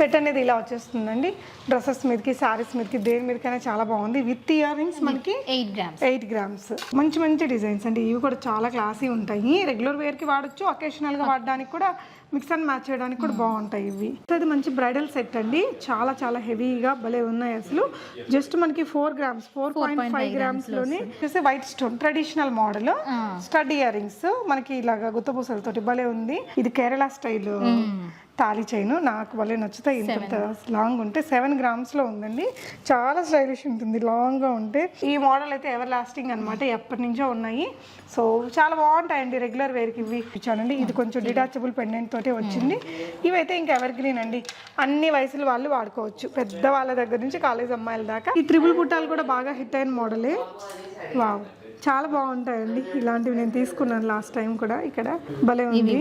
Set అనేది ఇలా వచ్చేస్తుందండి. డ్రెస్సెస్ మీదకి, శారీస్ మీదకి, దేని మీదకైనా చాలా బాగుంది. విత్ ఇయర్ రింగ్స్ మనకి 8 గ్రామ్స్. మంచి మంచి డిజైన్స్ అండి. ఇవి కూడా చాలా క్లాసీ ఉంటాయి. రెగ్యులర్ వేర్కి వాడచ్చు, అకేషనల్గా వాడడానికి కూడా, మిక్స్ అండ్ మ్యాచ్ చేయడానికి కూడా బాగుంటాయి ఇవి. అది మంచి బ్రైడల్ సెట్ అండి. చాలా చాలా హెవీగా భలే ఉన్నాయి అసలు. జస్ట్ మనకి 4 గ్రామ్స్ 4.5 గ్రామ్స్ లోని white stone traditional model stud ear rings మనకి ఇలాగా గుత్తపూసలతోటి భలే ఉంది. ఇది కేరళ స్టైల్ తాళి చైన్. నాకు భలే నచ్చుతాయి. ఇంత లాంగ్ ఉంటే 7 గ్రామ్స్ లో ఉందండి. చాలా స్టైలిష్ ఉంటుంది లాంగ్ గా ఉంటే. ఈ మోడల్ అయితే ఎవర్ లాస్టింగ్ అనమాట, ఎప్పటి నుంచో ఉన్నాయి. సో చాలా బాగుంటాయండి రెగ్యులర్ వేర్కి. ఇవి ఇచ్చానండి. ఇది కొంచెం డిటాచబుల్ పెండెంట్ తోటే వచ్చింది. ఇవైతే ఇంకా ఎవర్ గ్రీన్ అండి, అన్ని వయసుల వాళ్ళు వాడుకోవచ్చు, పెద్ద వాళ్ళ దగ్గర నుంచి కాలేజ్ అమ్మాయిల దాకా. ఈ త్రిబుల్ బుట్టాలు కూడా బాగా హిట్ అయిన మోడలే. వావ్, చాలా బాగుంటాయండి ఇలాంటివి. నేను తీసుకున్నాను లాస్ట్ టైం కూడా. ఇక్కడ భలే ఉంది.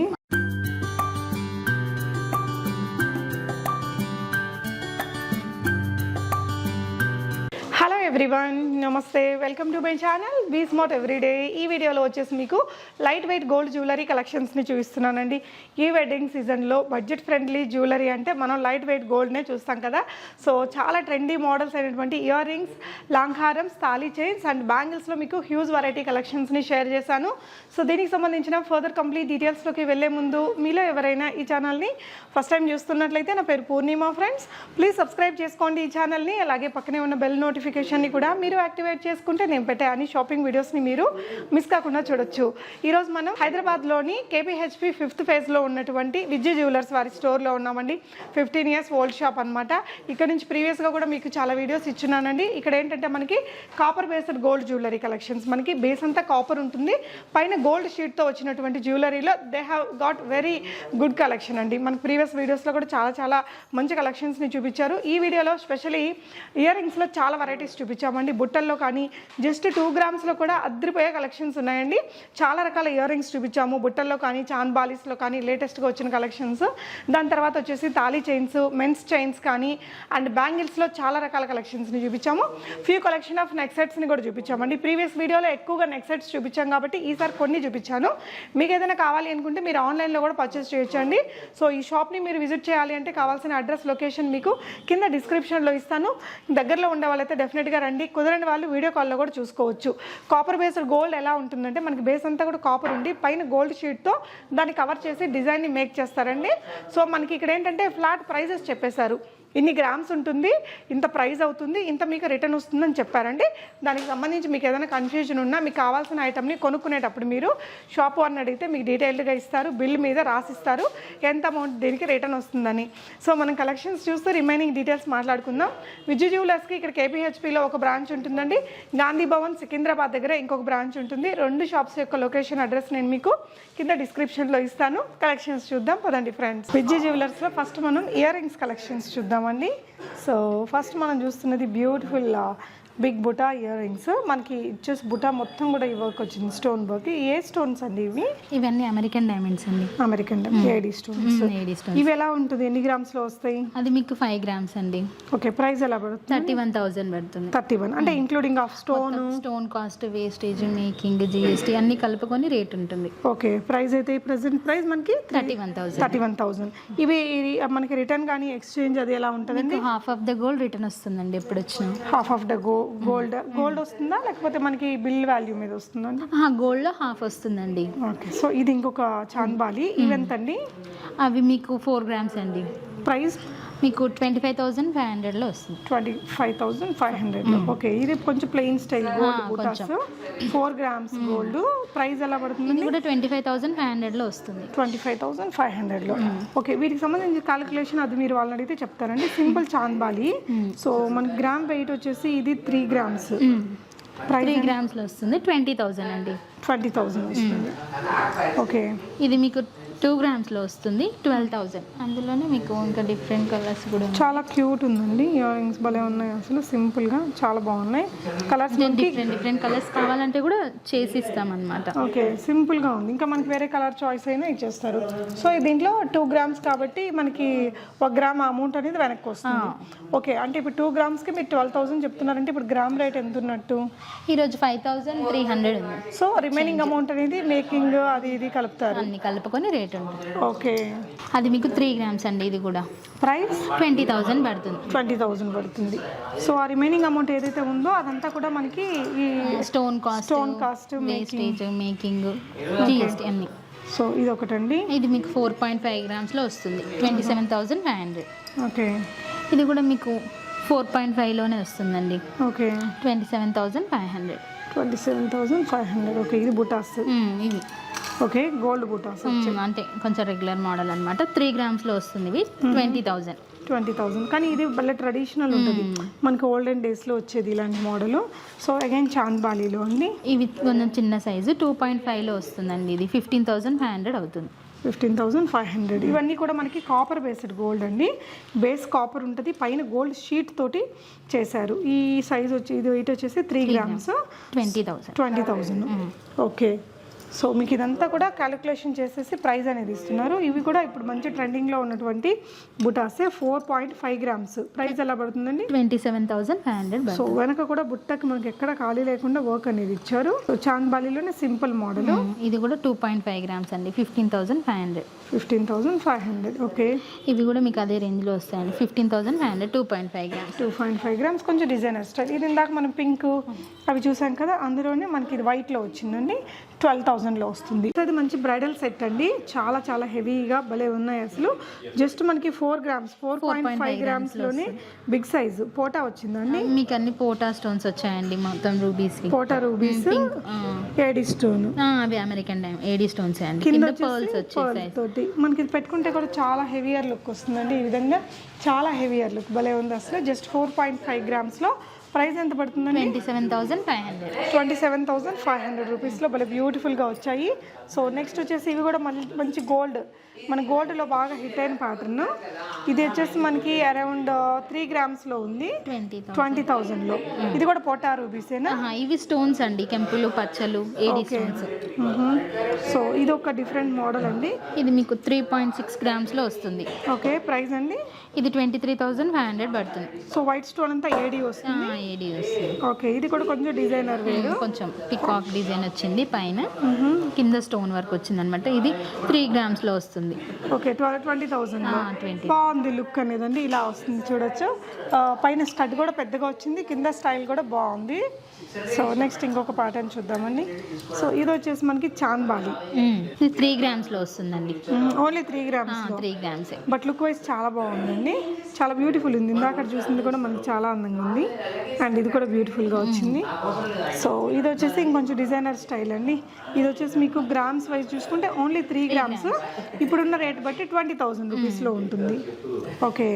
ఎవ్రీవన్ నమస్తే, welcome to my channel be smart everyday. ఈ వీడియోలో వచ్చేసి మీకు లైట్ వెయిట్ గోల్డ్ జ్యువెలరీ కలెక్షన్స్ని చూపిస్తున్నానండి. ఈ వెడ్డింగ్ సీజన్లో బడ్జెట్ ఫ్రెండ్లీ జ్యువెలరీ అంటే మనం లైట్ వెయిట్ గోల్డ్నే చూస్తాం కదా. సో చాలా ట్రెండీ మోడల్స్ అయినటువంటి ఇయర్ రింగ్స్, లాంగ్ హారమ్స్, తాళీ చైన్స్ అండ్ బ్యాంగిల్స్లో మీకు హ్యూజ్ వెరైటీ కలెక్షన్స్ని షేర్ చేశాను. సో దీనికి సంబంధించిన ఫర్దర్ కంప్లీట్ డీటెయిల్స్లోకి వెళ్ళే ముందు మీలో ఎవరైనా ఈ ఛానల్ని ఫస్ట్ టైం చూస్తున్నట్లయితే, నా పేరు పూర్ణిమ ఫ్రెండ్స్, ప్లీజ్ సబ్స్క్రైబ్ చేసుకోండి ఈ ఛానల్ని. అలాగే పక్కనే ఉన్న బెల్ నోటిఫికేషన్ కూడా మీరు యాక్టివేట్ చేసుకుంటే నేను పెట్టే అన్ని షాపింగ్ వీడియోస్ని మీరు మిస్ కాకుండా చూడొచ్చు. ఈరోజు మనం హైదరాబాద్లోని KPHB 5th ఫేజ్లో ఉన్నటువంటి విజ్జి జ్యువెలర్స్ వారి స్టోర్లో ఉన్నామండి. 15 years ఓల్డ్ షాప్ అనమాట. ఇక్కడ నుంచి ప్రీవియస్గా కూడా మీకు చాలా వీడియోస్ ఇచ్చున్నానండి. ఇక్కడ ఏంటంటే మనకి copper based gold jewellery collections. మనకి బేస్ అంతా కాపర్ ఉంటుంది, పైన గోల్డ్ షీట్తో వచ్చినటువంటి జ్యువెలరీలో they have got very good collection అండి. మనకి ప్రీవియస్ వీడియోస్లో కూడా చాలా చాలా మంచి కలెక్షన్స్ని చూపించారు. ఈ వీడియోలో స్పెషల్లీ ఇయర్ రింగ్స్లో చాలా వెరైటీస్ చూపించామండి. బుట్టల్లో కానీ జస్ట్ 2 గ్రామ్స్లో కూడా అద్దరిపోయే కలెక్షన్స్ ఉన్నాయండి. చాలా రకాల ఇయర్ రింగ్స్ చూపించాము. బుట్టల్లో కానీ, చాంద్ బాలీస్లో కానీ లేటెస్ట్గా వచ్చిన కలెక్షన్స్. దాని తర్వాత వచ్చేసి తాళీ చైన్స్, మెన్స్ చైన్స్ కానీ అండ్ బ్యాంగిల్స్లో చాలా రకాల కలెక్షన్స్ని చూపించాము. ఫ్యూ కలెక్షన్ ఆఫ్ నెక్ సెట్స్ని కూడా చూపించామండి. ప్రీవియస్ వీడియోలో ఎక్కువగా నెక్ సెట్స్ చూపించాం కాబట్టి ఈసారి కొన్ని చూపించాను. మీకు ఏదైనా కావాలి అనుకుంటే మీరు ఆన్లైన్లో కూడా పర్చేస్ చేయొచ్చండి. సో ఈ షాప్ని మీరు విజిట్ చేయాలి అంటే కావాల్సిన అడ్రస్, లొకేషన్ మీకు కింద డిస్క్రిప్షన్లో ఇస్తాను. దగ్గరలో ఉండే వాళ్ళైతే డెఫినెట్గా రండి. కుదరని వాళ్ళు వీడియో కాల్లో కూడా చూసుకోవచ్చు. కాపర్ బేస్డ్ గోల్డ్ ఎలా ఉంటుందంటే మనకి బేస్ అంతా కూడా కాపర్ ఉండి పైన గోల్డ్ షీట్తో దాన్ని కవర్ చేసి డిజైన్ని మేక్ చేస్తారండి. సో మనకి ఇక్కడ ఏంటంటే ఫ్లాట్ ప్రైజెస్ చెప్పేశారు. ఇన్ని గ్రామ్స్ ఉంటుంది, ఇంత ప్రైస్ అవుతుంది, ఇంత మీకు రిటర్న్ వస్తుందని చెప్పారండి. దానికి సంబంధించి మీకు ఏదైనా కన్ఫ్యూజన్ ఉన్నా మీకు కావాల్సిన ఐటమ్ని కొనుక్కునేటప్పుడు మీరు షాప్ అని అడిగితే మీకు డీటెయిల్డ్గా ఇస్తారు, బిల్ మీద రాసిస్తారు ఎంత అమౌంట్ దీనికి రిటర్న్ వస్తుందని. సో మనం కలెక్షన్స్ చూస్తూ రిమైనింగ్ డీటెయిల్స్ మాట్లాడుకుందాం. విజ్జి జ్యువెలర్స్కి ఇక్కడ KPHBలో ఒక బ్రాంచ్ ఉంటుందండి. గాంధీ భవన్ సికింద్రాబాద్ దగ్గర ఇంకొక బ్రాంచ్ ఉంటుంది. 2 షాప్స్ యొక్క లొకేషన్, అడ్రస్ నేను మీకు కింద డిస్క్రిప్షన్లో ఇస్తాను. కలెక్షన్స్ చూద్దాం పదండి ఫ్రెండ్స్. విజ్జి జ్యువెలర్స్లో ఫస్ట్ మనం ఇయర్ రింగ్స్ కలెక్షన్స్ చూద్దాం అండి. సో ఫస్ట్ మనం చూస్తున్నది beautiful big buta ear rings. మనకి వచ్చేసి బుటా మొత్తం కూడా ఈ వర్క్ వచ్చింది, స్టోన్ వర్క్. ఏ స్టోన్స్ అండి ఇవి? ఇవన్నీ అమెరికన్ డైమండ్స్ అండి. American AD stones. ఇవి ఎలా ఉంటుంది, ఎన్ని గ్రామ్స్ లో వస్తాయి? అది మీకు 5 గ్రామ్స్ అండి. ఓకే, ప్రైస్ ఎలా పడుతుంది? 31,000 పడుతుంది. 31 అంటే including of stone cost, wastage, making, GST అన్ని కలుపుకొని రేట్ ఉంటుంది. ఓకే, ప్రైస్ అయితే ప్రెసెంట్ ప్రైస్ మనకి 31,000. ఇవి మనకి రిటర్న్ కానీ ఎక్స్చేంజ్ అది ఎలా ఉంటుంది? Half of the gold return వస్తుందండి ఎప్పుడు వచ్చినా. హాఫ్ ఆఫ్ ద గోల్డ్ వస్తుందా లేకపోతే మనకి బిల్ వాల్యూ మీద వస్తుందా? గోల్డ్ లో హాఫ్ వస్తుందండి. ఓకే, సో ఇది ఇంకొక చాంద్బాలి. ఇవెంతండి? అవి మీకు 4 గ్రామ్స్ అండి. ప్రైస్ మీకు 25,500లో వస్తుంది. 25,500. ఓకే, ఇది కొంచెం ప్లెయిన్ స్టైల్ గోల్డ్ బుటాస్, 4 గ్రామ్స్ గోల్డ్. ప్రైస్ ఎలా పడుతుంది? ఇది కూడా 25,500లో వస్తుంది. 25,500లో. ఓకే, వీటికి సంబంధించిన క్యాలిక్యులేషన్ అది మీరు వాళ్ళని అడిగితే చెప్తారండి. సింపుల్ చాంద్బాలి. సో మనకి గ్రామ్ వెయిట్ వచ్చేసి ఇది 3 గ్రామ్స్. 3 గ్రామ్స్లో వస్తుంది. 20,000 అండి. 20,000 వస్తుంది. ఓకే, ఇది మీకు 2 గ్రామ్స్లో వస్తుంది. 12,000. అందులోనే మీకు ఇంకా డిఫరెంట్ కలర్స్ కూడా చాలా క్యూట్ ఉందండి. ఇయర్ రింగ్స్ భలే ఉన్నాయి అసలు, సింపుల్గా చాలా బాగున్నాయి. కలర్స్ డిఫరెంట్ కలర్స్ కావాలంటే కూడా చేసి ఇస్తామన్నమాట. ఓకే, సింపుల్గా ఉంది. ఇంకా మనకి వేరే కలర్ చాయిస్ అయినా ఇచ్చేస్తారు. సో దీంట్లో 2 గ్రామ్స్ కాబట్టి మనకి 1 గ్రామ్ అమౌంట్ అనేది వెనక్కి వస్తుంది. ఓకే, అంటే ఇప్పుడు 2 గ్రామ్స్కి మీరు 12,000 చెప్తున్నారంటే ఇప్పుడు గ్రామ్ రేట్ ఎంత ఉన్నట్టు? ఈరోజు 5,300 ఉంది. సో రిమైనింగ్ అమౌంట్ అనేది మేకింగ్ అది ఇది కలుపుతారు, అన్ని కలుపుకొని రేట్ వెయిట్ ఉంటుంది. ఓకే, అది మీకు 3 గ్రామ్స్ అండి. ఇది కూడా ప్రైస్ 20,000 పడుతుంది. 20,000 పడుతుంది. సో ఆ రిమైనింగ్ అమౌంట్ ఏదైతే ఉందో అదంతా కూడా మనకి ఈ stone cost, wastage, making, GST అన్ని. సో ఇది ఒకటండి. ఇది మీకు 4.5 గ్రామ్స్లో వస్తుంది, 27,500. ఓకే, ఇది కూడా మీకు 4.5లోనే వస్తుందండి. ఓకే, 27,500. 27,500. ఓకే, ఇది బుటాస్. ఇది ఓకే, గోల్డ్ బుటాస్ అంటే కొంచెం రెగ్యులర్ మోడల్ అనమాట. 3 గ్రామ్స్లో వస్తుంది. ఇవి 20,000. కానీ ఇది భలే ట్రెడిషనల్ ఉంటుంది, మనకి ఓల్డెన్ డేస్లో వచ్చేది ఇలాంటి మోడల్. సో అగైన్ చాంద్బాలీలో అండి. ఇవి కొంచెం చిన్న సైజు 2.5లో వస్తుందండి. ఇది 15,500 అవుతుంది. 15,500. ఇవన్నీ కూడా మనకి కాపర్ బేస్డ్ గోల్డ్ అండి. బేస్ కాపర్ ఉంటుంది, పైన గోల్డ్ షీట్ తోటి చేశారు. ఈ సైజ్ వచ్చి ఇది వెయిట్ వచ్చేసి 3 గ్రామ్స్ 20,000. ఓకే, సో మీకు ఇదంతా కూడా క్యాలిక్యులేషన్ చేసేసి ప్రైస్ అనేది ఇస్తున్నారు. ఇవి కూడా ఇప్పుడు మంచి ట్రెండింగ్లో ఉన్నటువంటి బుటాసే. 4.5 గ్రామ్స్. ప్రైస్ ఎలా పడుతుందండి? 27,500. సో వెనక కూడా బుట్టకి మనకి ఎక్కడ ఖాళీ లేకుండా వర్క్ అనేది ఇచ్చారు. సో చాంద్బాలీలోనే సింపుల్ మోడల్. ఇది కూడా 2.5 గ్రామ్స్ అండి, 15,500. 15,500. ఓకే, ఇవి కూడా మీకు అదే రేంజ్లో వస్తాయండి. 15,500, 2.5 గ్రామ్స్. 2.5 గ్రామ్స్ కొంచెం డిజైనర్ స్టైల్. ఇది ఇందాక మనం పింక్ అవి చూసాం కదా, అందులోనే మనకి ఇది వైట్లో వచ్చిందండి. 12,000లో వస్తుంది. అది మంచి బ్రైడల్ సెట్ అండి. చాలా చాలా హెవీగా భలే ఉన్నాయి అసలు. జస్ట్ మనకి 4 గ్రామ్స్ 4.5 గ్రామ్స్లోనే బిగ్ సైజ్ పోటా వచ్చిందండి. మీకు అన్ని పోటా స్టోన్స్ వచ్చాయండి, మొత్తం రూబీస్. పోటా రూబీస్, ఏడీ స్టోన్. అవి అమెరికన్ డైమ్ ఏడీ స్టోన్స్ అండి. కింద పర్ల్స్ వచ్చేసి మనకి ఇది పెట్టుకుంటే కూడా చాలా హెవీయర్ లుక్ వస్తుందండి. ఈ విధంగా చాలా హెవీయర్ లుక్ భలే ఉంది అసలు. జస్ట్ 4.5 గ్రామ్స్లో. ప్రైస్ ఎంత పడుతుందండి? 27,500. 27,500 రూపీస్లో భలే బ్యూటిఫుల్గా వచ్చాయి. సో నెక్స్ట్ వచ్చేసి ఇవి కూడా మంచి గోల్డ్, మన గోల్డ్లో బాగా హిట్ అయిన ప్యాటర్న్. ఇది వచ్చేసి మనకి అరౌండ్ 3 గ్రామ్స్లో ఉంది, 20,000లో. ఇది కూడా పోటా రూబీసేనా? ఇవి స్టోన్స్ అండి, కెంపులు, పచ్చలు, ఏడీ స్టోన్స్. సో ఇది ఒక డిఫరెంట్ మోడల్ అండి. ఇది మీకు 3.6 గ్రామ్స్లో వస్తుంది. ఓకే, ప్రైస్ అండి? ఇది 23,500 పడుతుంది. సో వైట్ స్టోన్ అంతా ఏడీ వస్తుంది. ఏడీ వస్తుంది. ఓకే, ఇది కూడా కొంచెం డిజైనర్ వేరు, కొంచెం పికాక్ డిజైన్ వచ్చింది పైన, కింద స్టోన్ వర్క్ వచ్చింది అనమాట. ఇది 3 గ్రామ్స్లో వస్తుంది. ఓకే, 20,000లో. బాగుంది లుక్ అనేదండి. ఇలా వస్తుంది చూడొచ్చు. పైన స్టడ్ కూడా పెద్దగా వచ్చింది, కింద స్టైల్ కూడా బాగుంది. సో నెక్స్ట్ ఇంకొక ప్యాటర్న్ చూద్దామండి. సో ఇది వచ్చేసి మనకి చాంద్బాలి. ఇది 3 గ్రామ్స్లో వస్తుందండి. Only 3 grams. 3 grams. But look wise చాలా బాగుందండి, చాలా బ్యూటిఫుల్ ఉంది. ఇందాక చూసింది కూడా మనకి చాలా అందంగా ఉంది. అండ్ ఇది కూడా బ్యూటిఫుల్గా వచ్చింది. సో ఇది వచ్చేసి ఇంకొంచెం డిజైనర్ స్టైల్ అండి. ఇది వచ్చేసి మీకు గ్రామ్స్ వైజ్ చూసుకుంటే ఓన్లీ 3 గ్రామ్స్. ఇప్పుడున్న రేట్ బట్టి 20,000 రూపీస్లో ఉంటుంది. ఓకే,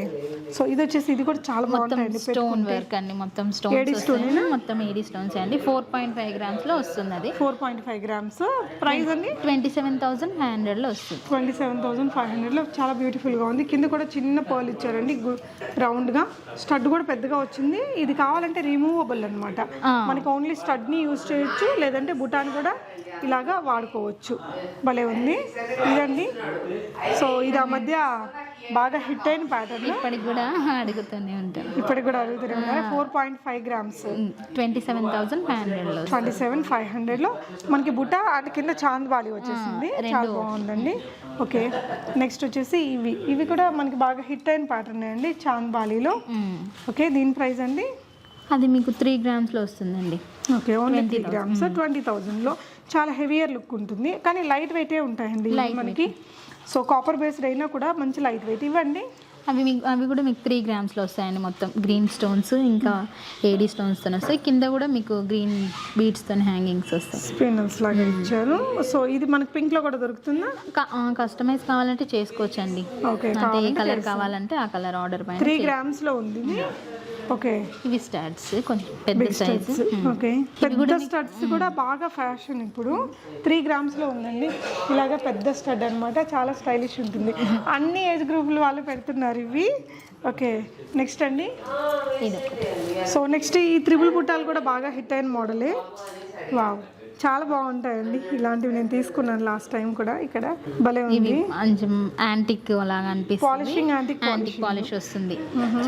సో ఇది వచ్చేసి ఇది కూడా చాలా బాగుంటుంది. స్టోన్ వర్క్ అండి, మొత్తం స్టోన్స్, మొత్తం ఏడీ స్టోన్స్ అండి. 4.5 గ్రామ్స్లో వస్తుంది. అది 4.5 గ్రామ్స్. ప్రైస్ అండి? 27,500లో వస్తుంది. 27,500లో చాలా బ్యూటిఫుల్గా ఉంది. కింద కూడా చిన్న పర్ల్ ఇచ్చారండి, రౌండ్గా. స్టడ్ కూడా పెద్దగా వచ్చింది. ఇది కావాలంటే రిమూవబుల్ అనమాట. మనకి ఓన్లీ స్టడ్ని యూజ్ చేయొచ్చు, లేదంటే బుటాన్ కూడా ఇలాగా వాడుకోవచ్చు. భలే ఉంది ఇదండి. సో ఇది ఆ మధ్య బాగా హిట్ అయిన ప్యాటర్న్. ఇప్పటికి కూడా అడుగుతూనే ఉంటాను. 4.5 గ్రామ్స్ 27,500లో. 27,500లో మనకి బుట్ట అటు కింద చాంద్బాలి వచ్చేసింది. చాలా బాగుందండి. ఓకే, నెక్స్ట్ వచ్చేసి ఇవి కూడా మనకి బాగా హిట్ అయిన ప్యాటర్న్ అండి, చాంద్బాలీలో. ఓకే, దీని ప్రైస్ అండి? అది మీకు 3 గ్రామ్స్లో వస్తుందండి. ఓకే, ఓన్లీ 3 గ్రామ్స్ 20,000లో. చాలా హెవియర్ లుక్ ఉంటుంది, కానీ లైట్ వెయిటే ఉంటాయండి మనకి. సో కాపర్ బేస్డ్ అయినా కూడా మంచి లైట్ వెయిట్. ఇవ్వండి. అవి కూడా మీకు 3 గ్రామ్స్లో వస్తాయండి. మొత్తం గ్రీన్ స్టోన్స్, ఇంకా ఏడీ స్టోన్స్తో వస్తాయి. కింద కూడా మీకు గ్రీన్ బీడ్స్తో హ్యాంగింగ్స్ వస్తాయి, స్పిన్నల్స్ లాగా ఇచ్చారు. సో ఇది మనకి పింక్లో కూడా దొరుకుతుందా? కస్టమైజ్ కావాలంటే చేసుకోవచ్చండి. ఓకే, ఏ కలర్ కావాలంటే ఆ కలర్ ఆర్డర్ పైన. 3 గ్రామ్స్లో ఉంది. ఓకే, ఇవి స్టార్ట్స్ కొంచెం పెద్ద సైజ్. ఓకే, పెద్ద స్టడ్స్ కూడా బాగా ఫ్యాషన్ ఇప్పుడు. 3 గ్రామ్స్లో ఉందండి. ఇలాగా పెద్ద స్టడ్ అనమాట, చాలా స్టైలిష్ ఉంటుంది. అన్ని ఏజ్ గ్రూపుల వాళ్ళు పెడుతున్నారు ఇవి. ఓకే, నెక్స్ట్ అండి. సో నెక్స్ట్ ఈ త్రిబుల్ బుట్టాలు కూడా బాగా హిట్ అయిన మోడలే. వావ్, చాలా బాగుంటాయండి ఇలాంటివి. నేను తీసుకున్నాను లాస్ట్ టైం కూడా. ఇక్కడ భలే ఉంది, కొంచెం యాంటిక్ లాగా అనిపిస్తుంది. పాలిషింగ్ యాంటిక్ పాలిష్ వస్తుంది.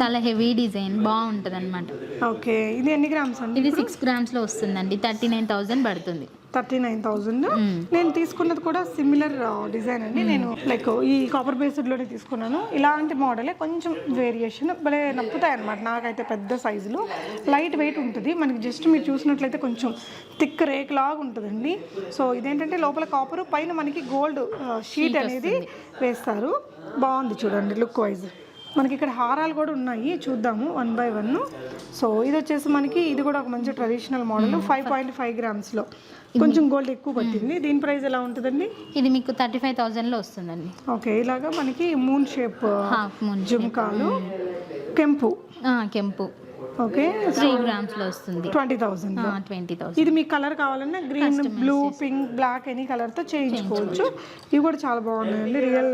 చాలా హెవీ డిజైన్ బాగుంటుంది అనమాట. ఓకే, ఇది ఎన్ని గ్రామ్స్ అండి? ఇది 6 గ్రామ్స్లో వస్తుందండి. 39,000 పడుతుంది. 39,000. నేను తీసుకున్నది కూడా సిమిలర్ డిజైన్ అండి. నేను లైక్ ఈ కాపర్ బేస్డ్లోనే తీసుకున్నాను. ఇలాంటి మోడలే కొంచెం వేరియేషన్ భలే నప్పుతాయి అనమాట. నాకైతే పెద్ద సైజులో లైట్ వెయిట్ ఉంటుంది. మనకి జస్ట్ మీరు చూసినట్లయితే కొంచెం థిక్ రేక్ లాగా ఉంటుందండి. సో ఇదేంటంటే లోపల కాపర్, పైన మనకి గోల్డ్ షీట్ అనేది వేస్తారు. బాగుంది చూడండి లుక్ వైజ్. మనకి ఇక్కడ హారాలు కూడా ఉన్నాయి, చూద్దాము 1 by 1. సో ఇది వచ్చేసి మనకి ఇది కూడా ఒక మంచి ట్రెడిషనల్ మోడల్ 5.5 గ్రామ్స్లో కొంచెం గోల్డ్ ఎక్కువ పట్టింది. దీని ప్రైస్ ఎలా ఉంటుందండి? ఇది మీకు 35,000లో వస్తుందండి. ఓకే, ఇలాగా మనకి మూన్ షేప్ జుమ్కాలు, కెంపు ఓకే 3 గ్రామ్స్లో వస్తుంది. 20,000. ఇది మీకు కలర్ కావాలన్నా green, blue, pink, black any కలర్తో చేయించుకోవచ్చు. ఇవి కూడా చాలా బాగున్నాయండి, రియల్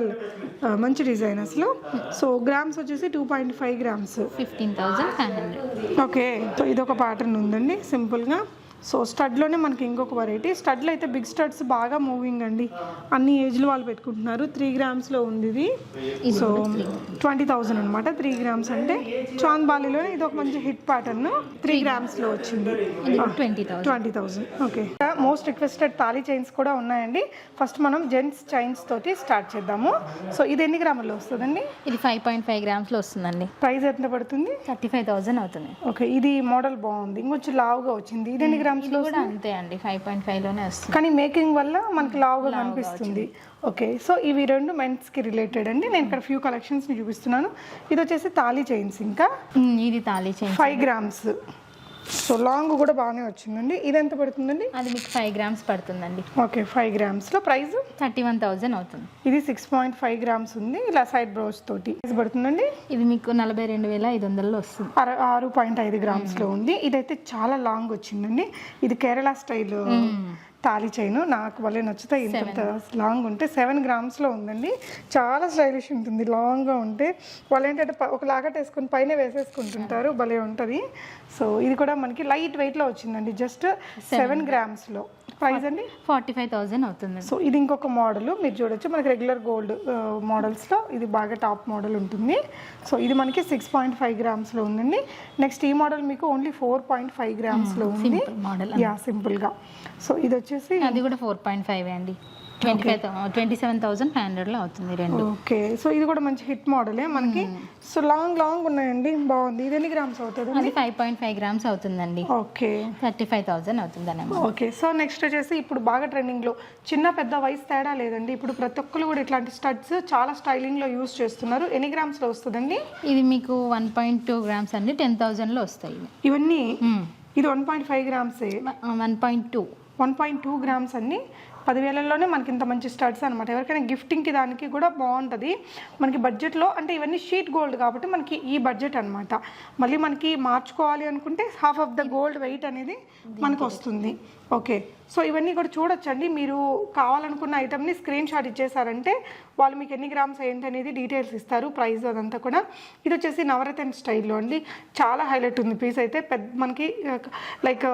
మంచి డిజైన్ అసలు. సో గ్రామ్స్ వచ్చేసి 2.5 గ్రామ్స్ 15,500. ఓకే, సో ఇది ఒక ప్యాటర్న్ ఉందండి సింపుల్గా. సో స్టడ్లోనే మనకి ఇంకొక వెరైటీ. స్టడ్లో అయితే బిగ్ స్టడ్స్ బాగా మూవింగ్ అండి, అన్ని ఏజ్లు వాళ్ళు పెట్టుకుంటున్నారు. 3 గ్రామ్స్లో ఉంది ఇది. సో 20,000 అనమాట 3 గ్రామ్స్ అంటే. చాంద్బాలిలోనే ఇది ఒక మంచి హిట్ ప్యాటర్న్ 3 గ్రామ్స్లో వచ్చింది. 20,000. Okay, most requested thali chains కూడా ఉన్నాయండి. ఫస్ట్ మనం జెంట్స్ చైన్స్ తోటి స్టార్ట్ చేద్దాము. సో ఇది ఎన్ని గ్రాముల్లో వస్తుందండి? ఇది 5.5 గ్రామ్స్లో వస్తుందండి. ప్రైస్ ఎంత పడుతుంది? 35,000 అవుతుంది. ఓకే, ఇది మోడల్ బాగుంది, ఇంకొంచెం లావుగా వచ్చింది. ఇది ఎన్ని గ్రామ్స్? కూడా అంతే అండి, 5.5లోనే వస్తుంది. కానీ మేకింగ్ వల్ల మనకి లావుగా కనిపిస్తుంది. ఓకే, సో ఇవి రెండు మెన్స్కి రిలేటెడ్ అండి. నేను ఇక్కడ ఫ్యూ కలెక్షన్స్ని చూపిస్తున్నాను. ఇది వచ్చేసి తాళీ చైన్స్. ఇంకా ఇది thali chains 5 grams. So long కూడా బాగానే వచ్చిందండి. ఇది ఎంత పడుతుందండి? అది మీకు 5 గ్రామ్స్ పడుతుందండి. ఓకే, 5 గ్రామ్స్లో ప్రైస్ 31,000 అవుతుంది. ఇది 6.5 గ్రామ్స్ ఉంది, ఇలా సైడ్ బ్రోచ్ తోటి. ప్రైస్ పడుతుందండి? ఇది మీకు 42,500లో వస్తుంది. 6.5 గ్రామ్స్లో ఉంది. ఇదైతే చాలా లాంగ్ వచ్చిందండి. ఇది కేరళ స్టైల్ తాళీ చైన్, నాకు భలే నచ్చుతాయి. ఇంత లాంగ్ ఉంటే 7 గ్రామ్స్లో ఉందండి. చాలా స్టైలిష్ ఉంటుంది లాంగ్గా ఉంటే. వాళ్ళు ఏంటంటే ఒక లాకెట్ వేసుకొని పైన వేసేసుకుంటుంటారు, భలే ఉంటుంది. సో ఇది కూడా మనకి లైట్ వెయిట్లో వచ్చిందండి, జస్ట్ 7 గ్రామ్స్లో. ప్రైస్ అండి 45,000 అవుతుంది. సో ఇది ఇంకొక మోడల్ మీరు చూడొచ్చు, మనకి రెగ్యులర్ గోల్డ్ మోడల్స్లో ఇది బాగా టాప్ మోడల్ ఉంటుంది. సో ఇది మనకి 6.5 గ్రామ్స్లో ఉందండి. నెక్స్ట్ ఈ మోడల్ మీకు ఓన్లీ 4.5 గ్రామ్స్లో ఉంది. యా, సింపుల్గా. సో ఇది వచ్చేసి అది కూడా 4.5 అండి. 27,500లో అవుతుంది రెండు. ఓకే, సో ఇది కూడా మంచి హిట్ మోడలే మనకి. సో లాంగ్ ఉన్నాయండి, బాగుంది. ఇది ఎన్ని గ్రామ్స్ అవుతుంది? అది 5.5 గ్రామ్స్ అవుతుందండి. ఓకే, 35,000 అవుతుందండి. ఓకే, సో నెక్స్ట్ వచ్చేసి ఇప్పుడు బాగా ట్రెండింగ్లో, చిన్న పెద్ద వయసు తేడా లేదండి, ఇప్పుడు ప్రతి ఒక్కరు కూడా ఇట్లాంటి స్టడ్స్ చాలా స్టైలింగ్లో యూస్ చేస్తున్నారు. ఎన్ని గ్రామ్స్లో వస్తుందండి? ఇది మీకు 1.2 గ్రామ్స్ అండి, 10,000లో వస్తాయి ఇవన్నీ. ఇది 1.5 గ్రామ్సే. 1.2 గ్రామ్స్ అండి. 10,000లోనే మనకి ఇంత మంచి స్టడ్స్ అనమాట. ఎవరికైనా గిఫ్టింగ్కి దానికి కూడా బాగుంటుంది మనకి బడ్జెట్లో. అంటే ఇవన్నీ షీట్ గోల్డ్ కాబట్టి మనకి ఈ బడ్జెట్ అనమాట. మళ్ళీ మనకి మార్చుకోవాలి అనుకుంటే half of the gold weight అనేది మనకు వస్తుంది. ఓకే, సో ఇవన్నీ కూడా చూడొచ్చండి. మీరు కావాలనుకున్న ఐటమ్ని స్క్రీన్ షాట్ ఇచ్చేసారంటే వాళ్ళు మీకు ఎన్ని గ్రామ్స్ ఏంటి అనేది డీటెయిల్స్ ఇస్తారు, ప్రైస్ అదంతా కూడా. ఇది వచ్చేసి నవరత్న స్టైల్లో అండి, చాలా హైలైట్ ఉంది పీస్ అయితే. మనకి లైక్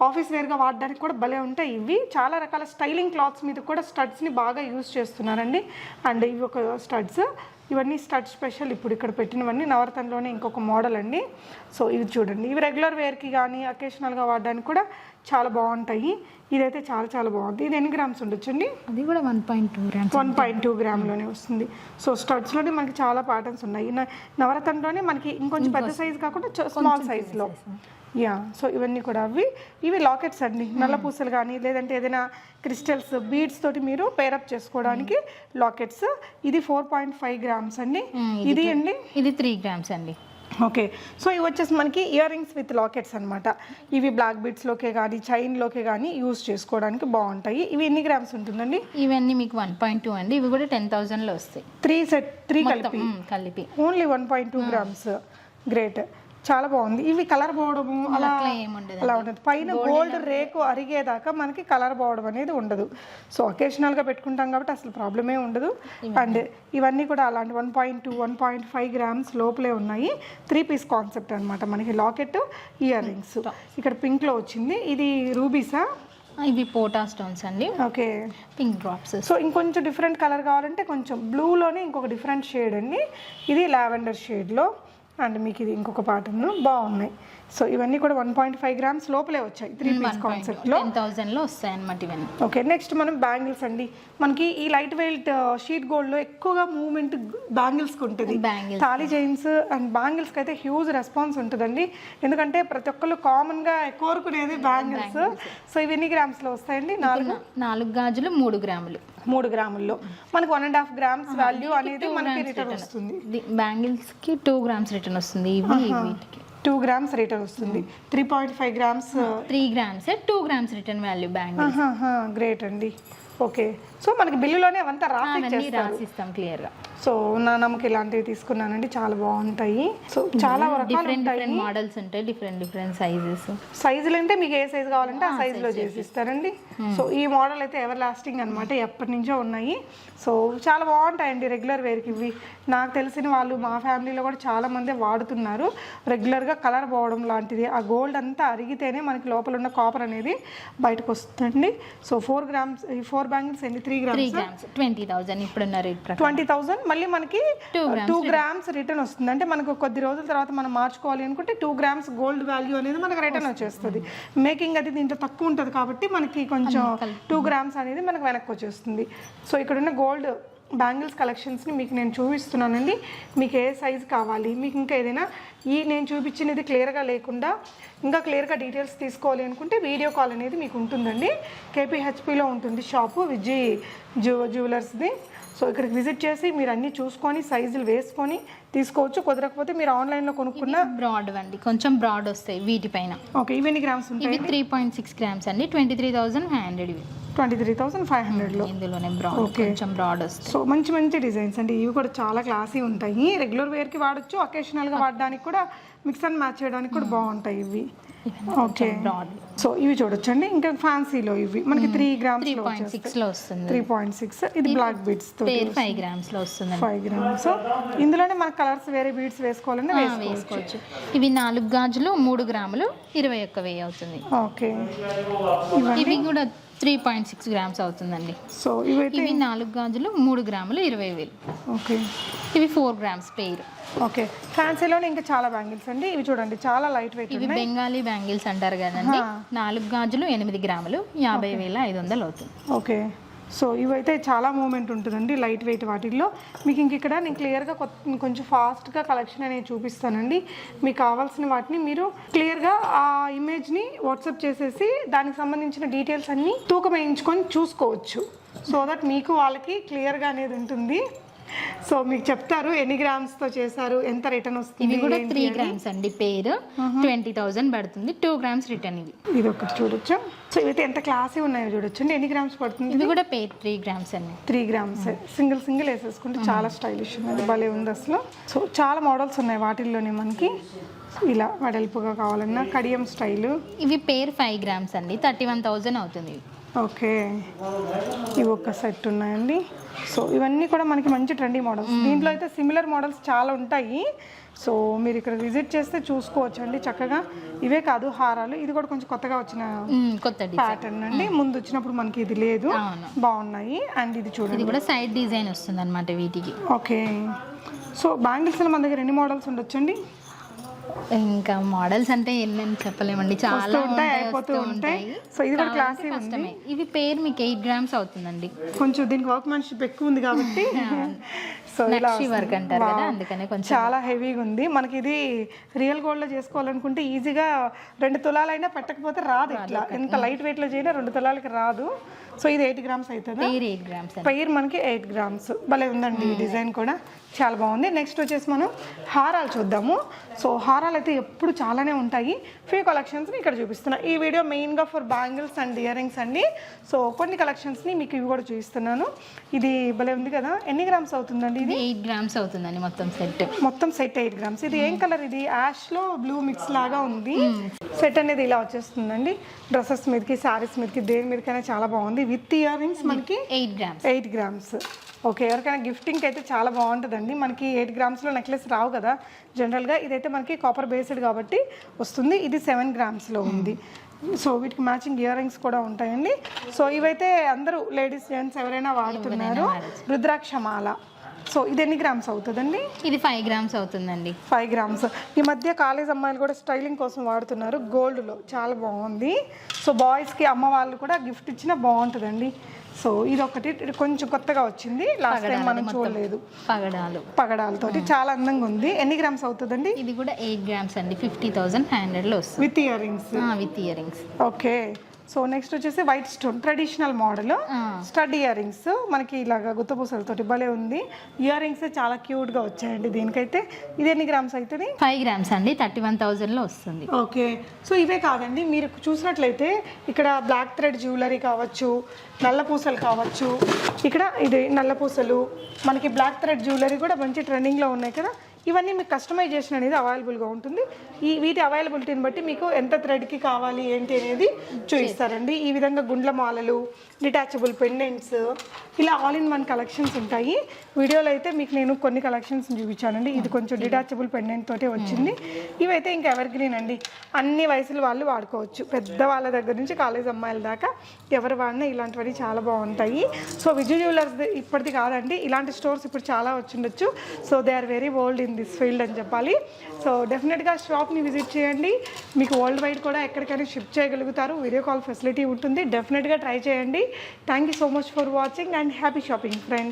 ఆఫీస్ వేర్గా వాడడానికి కూడా భలే ఉంటాయి ఇవి. చాలా రకాల స్టైలింగ్ క్లాత్స్ మీద కూడా స్టడ్స్ని బాగా యూజ్ చేస్తున్నారండి. అండ్ ఇవి ఒక స్టడ్స్, ఇవన్నీ స్టడ్ స్పెషల్ ఇప్పుడు ఇక్కడ పెట్టినవన్నీ నవరత్నలోనే ఇంకొక మోడల్ అండి. సో ఇది చూడండి, ఇవి రెగ్యులర్ వేర్కి కానీ అకేషనల్గా వాడడానికి కూడా చాలా బాగుంటాయి. ఇదైతే చాలా బాగుంది. ఇది ఎన్ని గ్రామ్స్ ఉండొచ్చండి? అది కూడా 1.2 గ్రామ్స్. 1.2 గ్రామ్లోనే వస్తుంది. సో స్టడ్స్లోనే మనకి చాలా ప్యాటర్న్స్ ఉన్నాయి. నవరత్నలోనే మనకి ఇంకొంచెం పెద్ద సైజ్ కాకుండా స్మాల్ సైజ్లో. యా, సో ఇవన్నీ కూడా ఇవి లాకెట్స్ అండి. నల్ల పూసలు కానీ లేదంటే ఏదైనా క్రిస్టల్స్ బీడ్స్ తోటి మీరు పేరప్ చేసుకోవడానికి లాకెట్స్. ఇది 4.5 గ్రామ్స్ అండి. ఇది అండి, ఇది 3 గ్రామ్స్ అండి. ఓకే, సో ఇవి వచ్చేసి మనకి ఇయర్ రింగ్స్ విత్ లాకెట్స్ అనమాట. ఇవి బ్లాక్ బీడ్స్లోకే కానీ చైన్లోకే కానీ యూజ్ చేసుకోవడానికి బాగుంటాయి. ఇవి ఎన్ని గ్రామ్స్ ఉంటుందండి? ఇవన్నీ మీకు 1.2 అండి. ఇవి కూడా 10,000లో వస్తాయి. 3 కలిపి ఓన్లీ 1.2 గ్రామ్స్. గ్రేట్, చాలా బాగుంది. ఇవి కలర్ పోవడము అలా ఉండదు. పైన గోల్డ్ రేకు అరిగేదాకా మనకి కలర్ పోవడం అనేది ఉండదు. సో అకేషనల్గా పెట్టుకుంటాం కాబట్టి అసలు ప్రాబ్లమే ఉండదు. అండ్ ఇవన్నీ కూడా అలాంటి 1.2, 1.5 గ్రామ్స్ లోపలే ఉన్నాయి. 3 పీస్ కాన్సెప్ట్ అనమాట. మనకి లాకెట్, ఇయర్ రింగ్స్. ఇక్కడ పింక్లో వచ్చింది. ఇది రూబీసా? ఇవి పోటా స్టోన్స్ అండి. Okay, pink drops. సో ఇంకొంచెం డిఫరెంట్ కలర్ కావాలంటే కొంచెం బ్లూలోనే ఇంకొక డిఫరెంట్ షేడ్ అండి. ఇది లావెండర్ షేడ్లో. అండ్ మీకు ఇది ఇంకొక ప్యాటర్న్ బాగున్నాయి. సో ఇవన్నీ కూడా 1.5 గ్రామ్స్ లోపలే వచ్చాయి 3 పీస్ కాన్సెప్ట్లో 10,000లో వస్తాయి అన్నమాట ఇవన్నీ. ఓకే, నెక్స్ట్ మనం బ్యాంగిల్స్ అండి. మనకి ఈ లైట్ వెయిట్ షీట్ గోల్డ్లో ఎక్కువగా మూవ్మెంట్ బ్యాంగిల్స్కి ఉంటుంది. తాళీ చైన్స్ అండ్ బ్యాంగిల్స్కి అయితే హ్యూజ్ రెస్పాన్స్ ఉంటుందండి. ఎందుకంటే ప్రతి ఒక్కళ్ళు కామన్గా కోరుకునేది బ్యాంగిల్స్. సో ఇవి ఎన్ని గ్రామ్స్లో వస్తాయండి? 4 గాజులు 3 గ్రాములు. 3 గ్రాముల్లో మనకి 1.5 గ్రామ్స్ వాల్యూ అనేది మనకి రిటర్న్ వస్తుంది. బ్యాంగిల్స్కి 2 గ్రామ్స్ రిటర్న్ వస్తుంది. వీటికి 2 గ్రామ్స్ రిటర్న్ వస్తుంది. 3.5 grams 3 grams 2 grams return value bangles. Great అండి. ఓకే, సో మనకి బిల్లులోనే అవంతా రాసిస్తాం క్లియర్గా. సో నా నమ్మకం ఇలాంటివి తీసుకున్నానండి, చాలా బాగుంటాయి. సో చాలా డిఫరెంట్ మోడల్స్ ఉంటాయి, డిఫరెంట్ సైజులు అంటే మీకు ఏ సైజు కావాలంటే ఆ సైజులో చేసి ఇస్తారండి. సో ఈ మోడల్ అయితే ఎవర్ లాస్టింగ్ అనమాట, ఎప్పటి నుంచో ఉన్నాయి. సో చాలా బాగుంటాయండి రెగ్యులర్ వేర్కి ఇవి. నాకు తెలిసిన వాళ్ళు మా ఫ్యామిలీలో కూడా చాలా మంది వాడుతున్నారు. రెగ్యులర్గా కలర్ పోవడం లాంటిది, ఆ గోల్డ్ అంతా అరిగితేనే మనకి లోపల ఉన్న కాపర్ అనేది బయటకు వస్తుంది. సో 4 గ్రామ్స్, ఈ 4 బ్యాంగిల్స్ అండి 3 గ్రామ్స్ 20,000 ఇప్పుడున్న రేట్ 20,000. మళ్ళీ మనకి 2 గ్రామ్స్ రిటర్న్ వస్తుంది. అంటే మనకు కొద్ది రోజుల తర్వాత మనం మార్చుకోవాలి అనుకుంటే 2 గ్రామ్స్ గోల్డ్ వాల్యూ అనేది మనకు రిటర్న్ వచ్చేస్తుంది. మేకింగ్ అది దీంట్లో తక్కువ ఉంటుంది కాబట్టి మనకి కొంచెం 2 గ్రామ్స్ అనేది మనకు వెనక్కి వచ్చేస్తుంది. సో ఇక్కడ ఉన్న గోల్డ్ బ్యాంగిల్స్ కలెక్షన్స్ని మీకు నేను చూపిస్తున్నానండి. మీకు ఏ సైజు కావాలి, మీకు ఇంకా ఏదైనా ఈ నేను చూపించినది క్లియర్గా లేకుండా ఇంకా క్లియర్గా డీటెయిల్స్ తీసుకోవాలి అనుకుంటే వీడియో కాల్ అనేది మీకు ఉంటుందండి. KPHBలో ఉంటుంది షాపు, విజ్జి జ్యువెలర్స్ది. సో ఇక్కడికి విజిట్ చేసి మీరు అన్నీ చూసుకొని సైజులు వేసుకొని తీసుకోవచ్చు. కుదరకపోతే మీరు ఆన్లైన్లో కొనుక్కున్న బ్రాడ్ అండి, కొంచెం బ్రాడ్ వస్తాయి వీటిపైన. ఓకే, ఇవి ఎన్ని గ్రామ్స్ ఉంటాయి? 3.6 గ్రామ్స్ అండి, 23,500. ఇవి 23,500లో ఇందులోనే బ్రాడ్, కొంచెం బ్రాడ్ వస్తాయి. సో మంచి డిజైన్స్ అండి. ఇవి కూడా చాలా క్లాసీ ఉంటాయి. రెగ్యులర్ వేర్కి వాడచ్చు, అకేషనల్గా వాడడానికి కూడా మిక్స్ అండ్ మ్యాచ్ చేయడానికి కూడా బాగుంటాయి ఇవి. ఓకే, సో ఇవి చూడొచ్చండి. ఇంకా ఫ్యాన్సీలో ఇవి మనకి 3 గ్రామ్స్ 3.6లో వస్తుంది. 3.6 ఇది బ్లాక్ బీడ్స్ తో 5 గ్రామ్స్ లో వస్తుంది. 5 గ్రామ్స్. ఇందులోనే మన కలర్స్ వేరే బీడ్స్ వేసుకోవాలంటే వేసుకోవచ్చు. ఇవి 4 గాజులు 3 గ్రాములు 21,000 అవుతుంది. ఓకే, ఇవి కూడా 3.6 గ్రామ్స్ అవుతుందండి. సో ఇవి 4 గాజులు 3 గ్రాములు 20,000. ఓకే, ఇవి 4 గ్రామ్స్ పెయిర్. ఓకే, ఫ్యాన్సీలోనే ఇంకా చాలా బ్యాంగిల్స్ అండి. ఇవి చూడండి చాలా లైట్ వెయిట్. ఇవి బెంగాలీ బ్యాంగిల్స్ అంటారు కదండి. 4 గాజులు 8 గ్రాములు 50,500 అవుతుంది. ఓకే, సో ఇవైతే చాలా మూమెంట్ ఉంటుందండి లైట్ వెయిట్ వాటిల్లో. మీకు ఇంక ఇక్కడ నేను క్లియర్గా కొంచెం ఫాస్ట్గా కలెక్షన్ అనేది చూపిస్తానండి. మీకు కావాల్సిన వాటిని మీరు క్లియర్గా ఆ ఇమేజ్ని వాట్సాప్ చేసేసి దానికి సంబంధించిన డీటెయిల్స్ అన్నీ తూకం వేయించుకొని చూసుకోవచ్చు. సో దట్ మీకు వాళ్ళకి క్లియర్గా అనేది ఉంటుంది. సో మీకు చెప్తారు ఎన్ని గ్రామ్స్ తో చేశారు, ఎంత రిటర్న్ వస్తుంది. ఇవి కూడా 3 గ్రామ్స్ అండి, పేరు 20,000 పడుతుంది. 2 గ్రామ్స్ రిటర్న్. ఇది ఒకటి చూడొచ్చు. సో ఇవైతే ఎంత క్లాసీ ఉన్నాయో చూడొచ్చు. ఎన్ని గ్రామ్స్ పడుతుంది? ఇవి కూడా పేరు 3 గ్రామ్స్ అండి. 3 గ్రామ్స్ సింగిల్ వేసేసుకుంటే చాలా స్టైలిష్ ఉంది, భలే ఉంది అసలు. సో చాలా మోడల్స్ ఉన్నాయి వాటిల్లోనే మనకి. ఇలా వెడల్పుగా కావాలన్నా కడియం స్టైల్. ఇవి పేరు 5 గ్రామ్స్ అండి, 31,000 అవుతుంది. ఓకే, ఇవి ఒక సెట్ ఉన్నాయండి. సో ఇవన్నీ కూడా మనకి మంచి ట్రెండీ మోడల్స్. దీంట్లో అయితే సిమిలర్ మోడల్స్ చాలా ఉంటాయి. సో మీరు ఇక్కడ విజిట్ చేస్తే చూసుకోవచ్చు అండి చక్కగా. ఇవే కాదు, హారాలు ఇది కూడా కొంచెం కొత్తగా వచ్చిన కొత్త ప్యాటర్న్ అండి. ముందు వచ్చినప్పుడు మనకి ఇది లేదు, బాగున్నాయి. అండ్ ఇది చూడండి, ఇది కూడా సైడ్ డిజైన్ వస్తుంది అనమాట వీటికి. ఓకే, సో బ్యాంగిల్స్లో మన దగ్గర ఎన్ని మోడల్స్ ఉండొచ్చండి? ఇంకా మోడల్స్ అంటే ఎన్ని చెప్పలేమండి, చాలా ఉంటాయి, అయిపోతూ ఉంటాయి. సో ఇది కూడా క్లాసీ ఉంది. ఇవి పేరు మీకు 8 గ్రామ్స్ అవుతుందండి. కొంచెం దీనికి వర్క్మెన్షిప్ ఎక్కువ ఉంది కాబట్టి సో ఇలా వర్క్ అంటారు కదా, అందుకనే కొంచెం చాలా హెవీగా ఉంది. మనకి ఇది రియల్ గోల్డ్ లో చేసుకోవాలనుకుంటే ఈజీగా 2 తులాలైనా పెట్టకపోతే రాదు. ఇట్లా ఎంత లైట్ వెయిట్ లో చేసినా 2 తులాలకి రాదు. సో ఇది 8 గ్రామ్స్ అవుతుంది. 8 గ్రామ్స్ పైర్ మనకి 8 గ్రామ్స్. భలే ఉందండి ఈ డిజైన్ కూడా, చాలా బాగుంది. నెక్స్ట్ వచ్చేసి మనం హారాలు చూద్దాము. సో హారాలు అయితే ఎప్పుడు చాలానే ఉంటాయి. ఫ్యూ కలెక్షన్స్ని ఇక్కడ చూపిస్తున్నా. ఈ వీడియో మెయిన్గా for bangles and ear rings అండి. సో కొన్ని కలెక్షన్స్ని మీకు ఇవి కూడా చూపిస్తున్నాను. ఇది భలే ఉంది కదా. ఎన్ని గ్రామ్స్ అవుతుందండి? ఇది 8 గ్రామ్స్ అవుతుందండి మొత్తం సెట్ 8 గ్రామ్స్. ఇది ఏం కలర్? ఇది యాష్లో బ్లూ మిక్స్ లాగా ఉంది. సెట్ అనేది ఇలా వచ్చేస్తుందండి. డ్రెస్సెస్ మీదకి, శారీస్ మీదకి, దేని మీదకైనా చాలా బాగుంది. విత్ ఇయర్ రింగ్స్ మనకి 8 గ్రామ్స్. ఓకే, ఎవరికైనా గిఫ్టింగ్కి అయితే చాలా బాగుంటుందండి. మనకి 8 గ్రామ్స్లో నెక్లెస్ రావు కదా జనరల్గా. ఇదైతే మనకి కాపర్ బేస్డ్ కాబట్టి వస్తుంది. ఇది 7 గ్రామ్స్లో ఉంది. సో వీటికి మ్యాచింగ్ ఇయర్ రింగ్స్ కూడా ఉంటాయండి. సో ఇవైతే అందరూ లేడీస్ జెంట్స్ ఎవరైనా వాడుతున్నారు. రుద్రాక్షమాల. సో ఇది ఎన్ని గ్రామ్స్ అవుతుందండి? ఇది 5 గ్రామ్స్ అవుతుందండి. 5 గ్రామ్స్. ఈ మధ్య కాలేజ్ అమ్మాయిలు కూడా స్టైలింగ్ కోసం వాడుతున్నారు గోల్డ్లో, చాలా బాగుంది. సో బాయ్స్కి అమ్మ వాళ్ళు కూడా గిఫ్ట్ ఇచ్చినా బాగుంటుందండి. సో ఇది ఒకటి కొంచెం కొత్తగా వచ్చింది, లాస్ట్ టైం మనం చూడలేదు. పగడాలతోటి చాలా అందంగా ఉంది. ఎన్ని గ్రామ్స్ అవుతుందండి? ఇది కూడా 8 గ్రామ్స్ అండి. 50,500లో వస్తుంది with ear rings. With ear rings. Okay. So next వచ్చేసి white stone traditional model stud ear rings, మనకి ఇలాగా గుత్తపూసలతోటి భలే ఉంది. ఇయర్ రింగ్స్ చాలా క్యూట్గా వచ్చాయండి దీనికైతే. ఇది ఎన్ని గ్రామ్స్ అవుతుంది? 5 గ్రామ్స్ అండి. 31,000లో వస్తుంది. ఓకే. సో ఇవే కాదండి, మీరు చూసినట్లయితే ఇక్కడ బ్లాక్ థ్రెడ్ జ్యువెలరీ కావచ్చు, నల్ల పూసలు కావచ్చు, ఇక్కడ ఇది నల్ల పూసలు, మనకి బ్లాక్ థ్రెడ్ జ్యువెలరీ కూడా మంచి ట్రెండింగ్లో ఉన్నాయి కదా. ఇవన్నీ మీకు కస్టమైజేషన్ అనేది అవైలబుల్గా ఉంటుంది. వీటి అవైలబిలిటీని బట్టి మీకు ఎంత థ్రెడ్కి కావాలి ఏంటి అనేది చూపిస్తారండి. ఈ విధంగా గుండ్ల మాలలు, డిటాచబుల్ పెండెంట్స్, ఇలా ఆల్ ఇన్ వన్ కలెక్షన్స్ ఉంటాయి. వీడియోలో అయితే మీకు నేను కొన్ని కలెక్షన్స్ చూపించానండి. ఇది కొంచెం డిటాచబుల్ పెండెంట్ తోటే వచ్చింది. ఇవైతే ఇంకా ఎవర్ గ్రీన్ అండి, అన్ని వయసుల వాళ్ళు వాడుకోవచ్చు. పెద్ద వాళ్ళ దగ్గర నుంచి కాలేజ్ అమ్మాయిల దాకా ఎవరు వాడినా ఇలాంటివన్నీ చాలా బాగుంటాయి. సో విజయ్ జ్యువెలర్స్ ఇప్పటిది కాదండి, ఇలాంటి స్టోర్స్ ఇప్పుడు చాలా వచ్చిండొచ్చు. So they are very old in this field అని చెప్పాలి. సో డెఫినెట్గా షాప్ని విజిట్ చేయండి. మీకు వరల్డ్ వైడ్ కూడా ఎక్కడికైనా షిప్ చేయగలుగుతారు. వీడియో కాల్ ఫెసిలిటీ ఉంటుంది. డెఫినెట్గా ట్రై చేయండి. Thank you so much for watching and happy shopping friends.